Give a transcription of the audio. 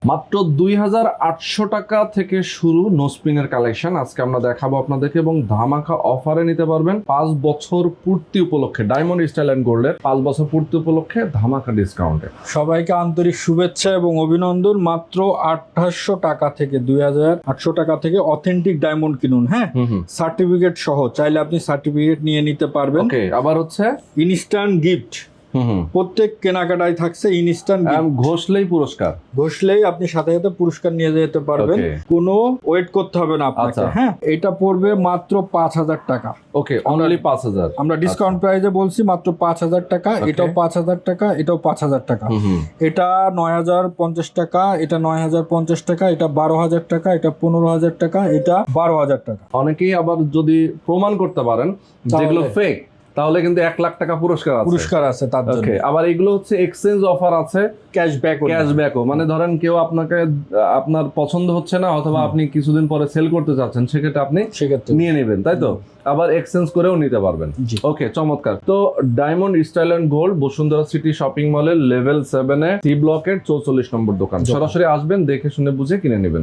মাত্র 2800 টাকা থেকে শুরু নোস্পিনের কালেকশন আজকে আমরা দেখাবো আপনাদেরকে, এবং ধামাকা অফারে নিতে পারবেন 5 বছর পূর্তি উপলক্ষে। ডায়মন্ড স্টাইল অ্যান্ড গোল্ডের 5 বছর পূর্তি উপলক্ষে ধামাকা ডিসকাউন্টে। সবাইকে আন্তরিক শুভেচ্ছা এবং অভিনন্দন। মাত্র 2800 টাকা থেকে 2800 টাকা থেকে অথেন্টিক ডায়মন্ড কিনুন। হ্যাঁ, সার্টিফিকেট সহ চাইলে আপনি সার্টিফিকেট নিয়ে নিতে পারবেন। ওকে, আবার হচ্ছে ইনস্ট্যান্ট গিফট। প্রত্যেক কেনাকাটায় থাকছে ইনস্ট্যান্ট ঘষলেই পুরস্কার, ঘষলেই আপনি সাথে সাথে পুরস্কার নিয়ে যেতে পারবেন। কোনো ওয়েট করতে হবে না আপনাকে। হ্যাঁ, এটা পড়বে মাত্র 5000 টাকা। ওকে, অনলি 5000। আমরা ডিসকাউন্ট প্রাইসে বলছি মাত্র 5000 টাকা। এটাও 5000 টাকা, এটাও 5000 টাকা। এটা 9050 টাকা, এটা 9050 টাকা, এটা 12000 টাকা, এটা 15000 টাকা, এটা 12000 টাকা। অনেকেই আবার যদি প্রমাণ করতে পারেন যেগুলো ফেক, তাহলে কিন্তু 1 লাখ টাকা পুরস্কার আছে তার জন্য। আবার এগুলো হচ্ছে এক্সচেঞ্জ অফার আছে, ক্যাশব্যাকও। মানে ধরেন কেউ আপনার পছন্দ হচ্ছে না, অথবা আপনি কিছুদিন পরে সেল করতে চাচ্ছেন, সেক্ষেত্রে আপনি নিয়ে নেবেন, তাই তো? আবার এক্সচেঞ্জ করেও নিতে পারবেন। ওকে, চমৎকার। তো diamond style and gold Bashundhara city shopping মলের লেভেল 7 এ সি ব্লকের 44 নম্বর দোকান। সরাসরি আসবেন, দেখে শুনে বুঝে কিনে নেবেন।